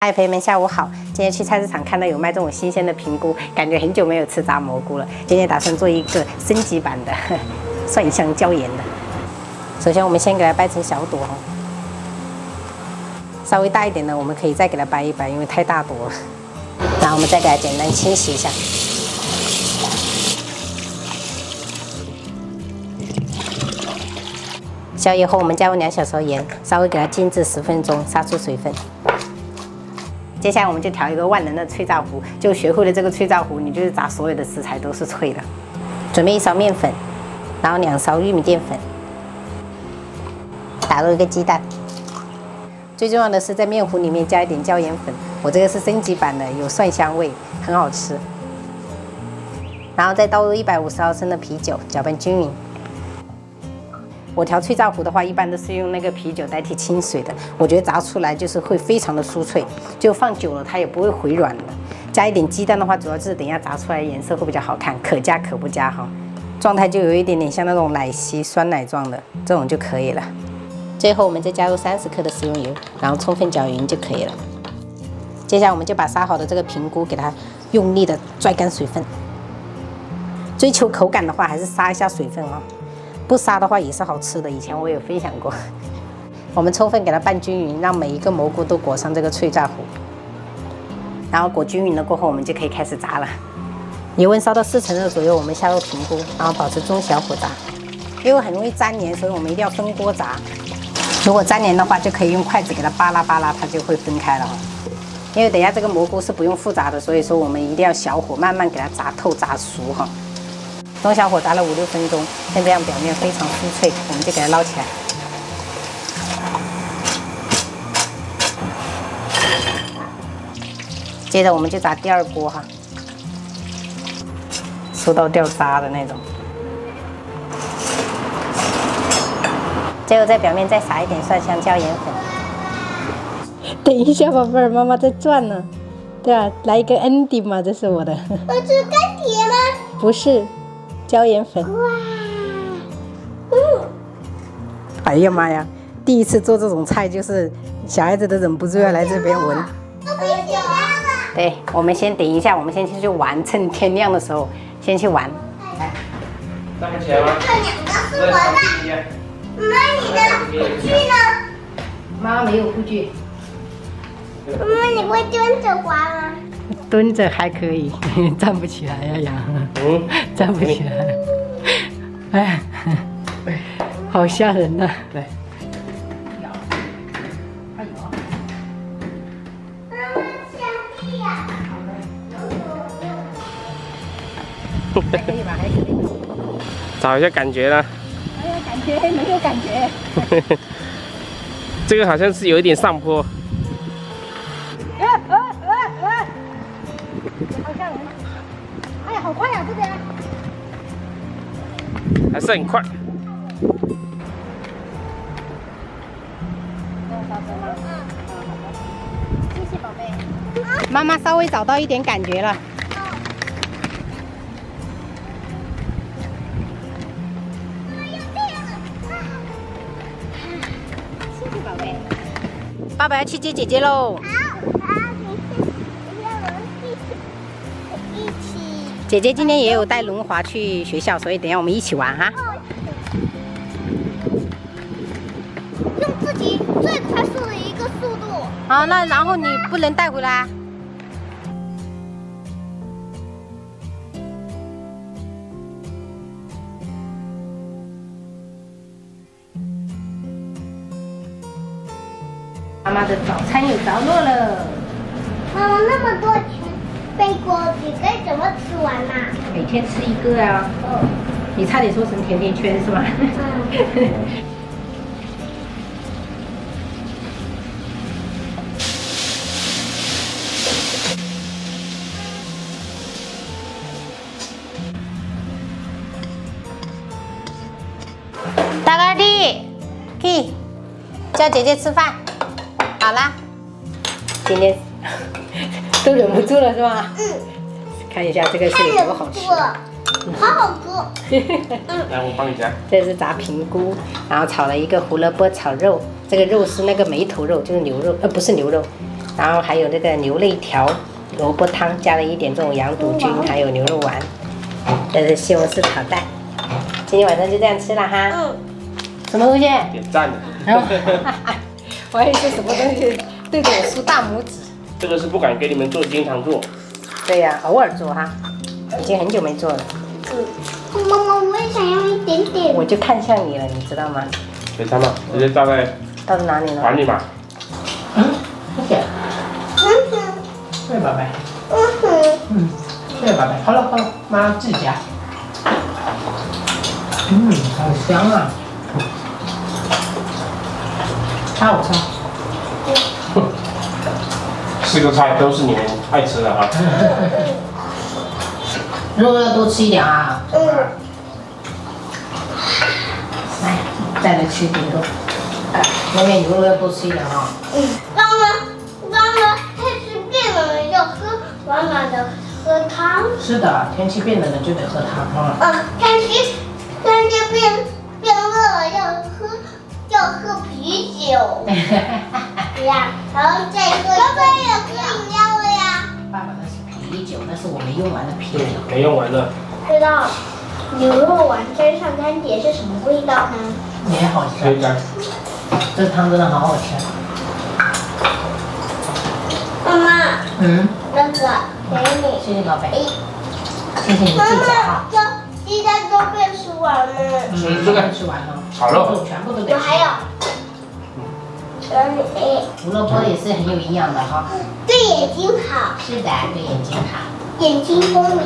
嗨，朋友们，下午好！今天去菜市场看到有卖这种新鲜的平菇，感觉很久没有吃炸蘑菇了。今天打算做一个升级版的蒜香椒盐的。首先，我们先给它掰成小朵，稍微大一点的，我们可以再给它掰一掰，因为太大朵了。然后我们再给它简单清洗一下。小以后，我们加入2小勺盐，稍微给它静置10分钟，杀出水分。 接下来我们就调一个万能的脆炸糊，就学会了这个脆炸糊，你就是炸所有的食材都是脆的。准备1勺面粉，然后2勺玉米淀粉，打入一个鸡蛋。最重要的是在面糊里面加一点椒盐粉，我这个是升级版的，有蒜香味，很好吃。然后再倒入150毫升的啤酒，搅拌均匀。 我调脆炸糊的话，一般都是用那个啤酒代替清水的。我觉得炸出来就是会非常的酥脆，就放久了它也不会回软的。加一点鸡蛋的话，主要就是等一下炸出来颜色会比较好看，可加可不加哈。状态就有一点点像那种奶昔酸奶状的这种就可以了。最后我们再加入30克的食用油，然后充分搅匀就可以了。接下来我们就把杀好的这个平菇给它用力的拽干水分。追求口感的话，还是杀一下水分啊。 不杀的话也是好吃的，以前我有分享过。我们充分给它拌均匀，让每一个蘑菇都裹上这个脆炸糊。然后裹均匀了过后，我们就可以开始炸了。油温烧到4成热左右，我们下入平菇，然后保持中小火炸。因为很容易粘黏，所以我们一定要分锅炸。如果粘黏的话，就可以用筷子给它扒拉扒拉，它就会分开了哈。因为等一下这个蘑菇是不用复炸的，所以说我们一定要小火慢慢给它炸透炸熟哈。 中小火炸了5、6分钟，像这样表面非常酥脆，我们就给它捞起来。接着我们就炸第2锅哈，熟到掉渣的那种。最后在表面再撒一点蒜香椒盐粉。等一下，宝贝儿，妈妈在转呢。对啊，来一个 ending 嘛，这是我的。我是干铁吗？不是。 椒盐粉，哇，哎呀妈呀！第一次做这种菜，就是小孩子都忍不住要来这边闻。对，我们先等一下，我们先去玩，趁天亮的时候先去玩。站不起来吗？这2个是我的。妈，你的护具呢？妈妈没有护具。妈妈，你会蹲着滑吗？ 蹲着还可以，站不起来呀呀，站不起来，哎，好吓人呐！对，还有，妈妈香屁呀！还可以吧，还可以。找一下感觉呢？没有感觉，没有感觉。这个好像是有一点上坡。 好吓人！哎呀，好快呀，这边！还是很快。谢谢宝贝。妈妈稍微找到一点感觉了。谢谢宝贝。爸爸要去接姐姐喽。 姐姐今天也有带轮滑去学校，所以等一下我们一起玩哈。用自己最快速的一个速度。好，那然后你不能带回来。妈妈的早餐有着落了。妈妈那么多贝果，你该怎么吃完呐？每天吃1个啊。哦。你差点说成甜甜圈是吗？嗯。大哥弟，去叫姐姐吃饭。好啦，今天都忍不住了是吧？嗯。看一下这个是有多好吃。好好吃。来，我帮你夹。这是炸平菇，然后炒了一个胡萝卜炒肉，这个肉是那个梅头肉，就是牛肉，不是牛肉，然后还有这个牛肋条萝卜汤，加了一点这种羊肚菌，还有牛肉丸。这是西红柿炒蛋。今天晚上就这样吃了哈。什么东西？点赞的。我还以为是什么东西对着我竖大拇指。这个是不敢给你们做，经常做。对呀、偶尔做哈，已经很久没做了。妈妈，我也想要一点点。我就看向你了，你知道吗？给他们直接倒在倒在哪里了？碗里嘛。谢谢。对，宝贝。对，宝贝。好了好了，妈自己夹。好香啊！好香。4个菜都是你们爱吃的哈。肉要多吃一点啊。来，再来吃一点肉。外面牛肉要多吃一点啊。妈妈，天气变冷了，要喝暖暖的喝汤。是的，天气变冷了就得喝汤啊。天气变热了，要喝啤酒。呀，然后再喝。爸爸也喝饮料了呀。爸爸那是啤酒，那是我没用完的啤酒。没用完的。知道牛肉丸沾上干碟是什么味道呢？也好吃。可以干。这汤真的好好吃。妈妈，那个给你。谢谢宝贝。谢谢你自己夹哈。这鸡蛋都被吃完了。这个吃完了。炒肉全部都得吃。我还有。胡萝卜也是很有营养的哈。对眼睛好。是的，对眼睛好。眼睛聪明。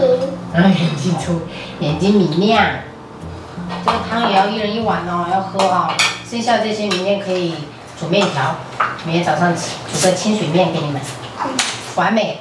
眼睛聪，眼睛明亮。这个汤也要1人1碗哦，要喝哦。剩下这些明天可以煮面条，明天早上煮个清水面给你们，完美。